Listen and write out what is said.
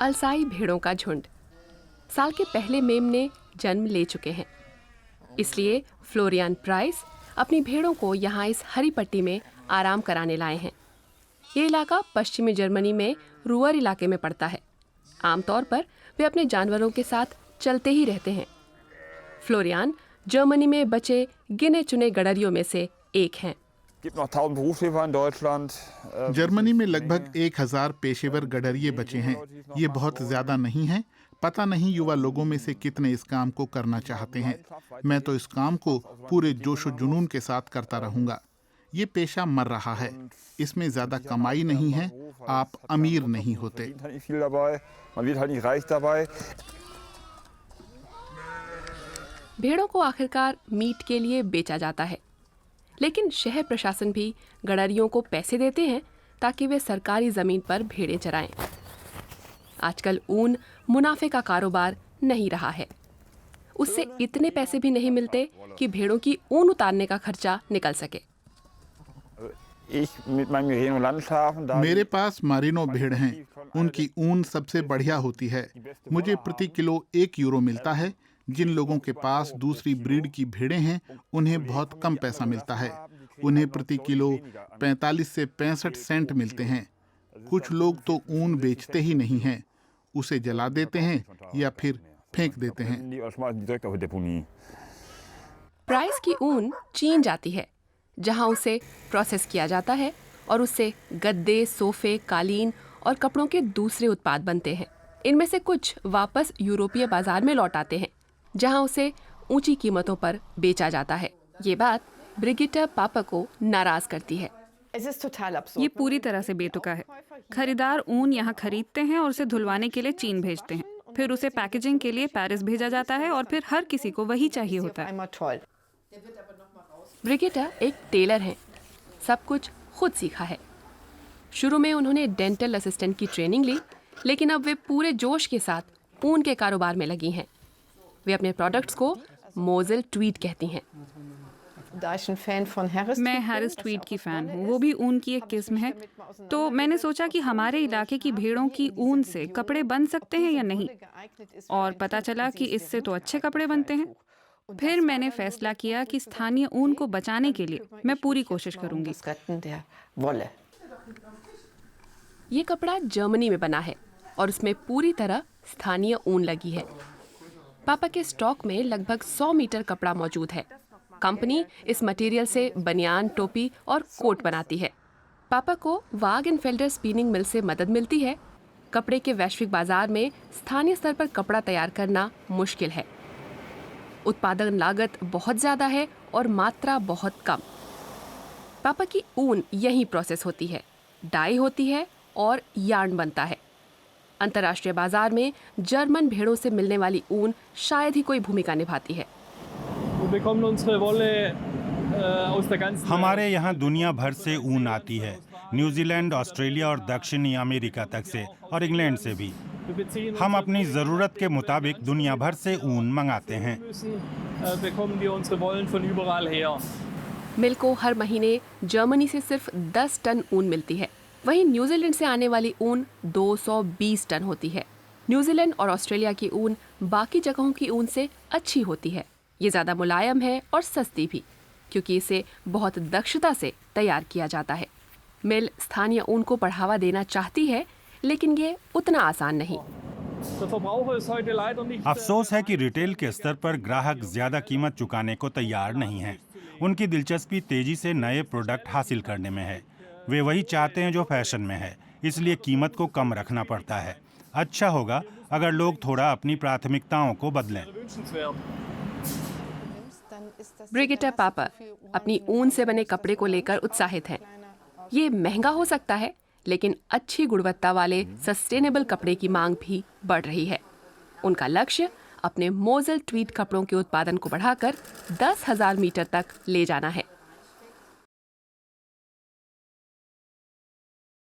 अल्साई भेड़ों का झुंड साल के पहले मेमने जन्म ले चुके हैं, इसलिए फ्लोरियान प्राइस अपनी भेड़ों को यहाँ इस हरी पट्टी में आराम कराने लाए हैं। ये इलाका पश्चिमी जर्मनी में रूअर इलाके में पड़ता है। आमतौर पर वे अपने जानवरों के साथ चलते ही रहते हैं। फ्लोरियान जर्मनी में बचे गिने चुने गडरियों में से एक हैं। जर्मनी में लगभग 1000 पेशेवर गडरिये बचे हैं। ये बहुत ज्यादा नहीं है। पता नहीं युवा लोगों में से कितने इस काम को करना चाहते हैं। मैं तो इस काम को पूरे जोश और जुनून के साथ करता रहूंगा। ये पेशा मर रहा है, इसमें ज्यादा कमाई नहीं है, आप अमीर नहीं होते। भेड़ों को आखिरकार मीट के लिए बेचा जाता है, लेकिन शहर प्रशासन भी गडरियों को पैसे देते हैं ताकि वे सरकारी जमीन पर भेड़ें चराएं। आजकल ऊन मुनाफे का कारोबार नहीं रहा है। उससे इतने पैसे भी नहीं मिलते कि भेड़ों की ऊन उतारने का खर्चा निकल सके। मेरे पास मारिनो भेड़ हैं। उनकी ऊन सबसे बढ़िया होती है। मुझे प्रति किलो 1 यूरो मिलता है। जिन लोगों के पास दूसरी ब्रीड की भेड़ें हैं, उन्हें बहुत कम पैसा मिलता है। उन्हें प्रति किलो 45 से 65 सेंट मिलते हैं। कुछ लोग तो ऊन बेचते ही नहीं हैं, उसे जला देते हैं या फिर फेंक देते हैं। प्राइस की ऊन चीन जाती है, जहां उसे प्रोसेस किया जाता है और उससे गद्दे, सोफे, कालीन और कपड़ों के दूसरे उत्पाद बनते हैं। इनमें से कुछ वापस यूरोपीय बाजार में लौट आते हैं, जहां उसे ऊंची कीमतों पर बेचा जाता है। ये बात ब्रिगिटा पापा को नाराज करती है। ये पूरी तरह से बेतुका है। खरीदार ऊन यहाँ खरीदते हैं और उसे धुलवाने के लिए चीन भेजते हैं, फिर उसे पैकेजिंग के लिए पेरिस भेजा जाता है और फिर हर किसी को वही चाहिए होता है। ब्रिगिटा एक टेलर हैं, सब कुछ खुद सीखा है। शुरू में उन्होंने डेंटल असिस्टेंट की ट्रेनिंग ली, लेकिन अब वे पूरे जोश के साथ ऊन के कारोबार में लगी हैं। वे अपने प्रोडक्ट्स को मोज़ेल ट्वीड कहती हैं। मैं हैरिस ट्वीड की फ़ैन हूँ। वो भी ऊन की एक किस्म है। तो मैंने सोचा कि हमारे इलाके की भेड़ों की ऊन से कपड़े बन सकते हैं या नहीं, और पता चला कि इससे तो अच्छे कपड़े बनते हैं। फिर मैंने फैसला किया कि स्थानीय ऊन को बचाने के लिए मैं पूरी कोशिश करूंगी। ये कपड़ा जर्मनी में बना है और उसमें पूरी तरह स्थानीय ऊन लगी है। पापा के स्टॉक में लगभग 100 मीटर कपड़ा मौजूद है। कंपनी इस मटेरियल से बनियान, टोपी और कोट बनाती है। पापा को वागनफेल्डर स्पिनिंग मिल से मदद मिलती है। कपड़े के वैश्विक बाजार में स्थानीय स्तर पर कपड़ा तैयार करना मुश्किल है। उत्पादन लागत बहुत ज़्यादा है और मात्रा बहुत कम। पापा की ऊन यहीं प्रोसेस होती है, डाई होती है और यार्न बनता है। अंतर्राष्ट्रीय बाजार में जर्मन भेड़ों से मिलने वाली ऊन शायद ही कोई भूमिका निभाती है। हमारे यहाँ दुनिया भर से ऊन आती है, न्यूजीलैंड, ऑस्ट्रेलिया और दक्षिणी अमेरिका तक से, और इंग्लैंड से भी। हम अपनी ज़रूरत के मुताबिक दुनिया भर से ऊन मंगाते हैं। मिल को हर महीने जर्मनी से सिर्फ 10 टन ऊन मिलती है। वहीं न्यूजीलैंड से आने वाली ऊन 220 टन होती है। न्यूजीलैंड और ऑस्ट्रेलिया की ऊन बाकी जगहों की ऊन से अच्छी होती है। ये ज़्यादा मुलायम है और सस्ती भी, क्योंकि इसे बहुत दक्षता से तैयार किया जाता है। मिल स्थानीय ऊन को बढ़ावा देना चाहती है, लेकिन ये उतना आसान नहीं। अफसोस है कि रिटेल के स्तर पर ग्राहक ज्यादा कीमत चुकाने को तैयार नहीं हैं। उनकी दिलचस्पी तेजी से नए प्रोडक्ट हासिल करने में है। वे वही चाहते हैं जो फैशन में है, इसलिए कीमत को कम रखना पड़ता है। अच्छा होगा अगर लोग थोड़ा अपनी प्राथमिकताओं को बदलें। ब्रिगिटा पापा अपनी ऊन से बने कपड़े को लेकर उत्साहित हैं। ये महंगा हो सकता है, लेकिन अच्छी गुणवत्ता वाले सस्टेनेबल कपड़े की मांग भी बढ़ रही है। उनका लक्ष्य अपने मोज़ेल ट्वीड कपड़ों के उत्पादन को बढ़ाकर 10,000 मीटर तक ले जाना है।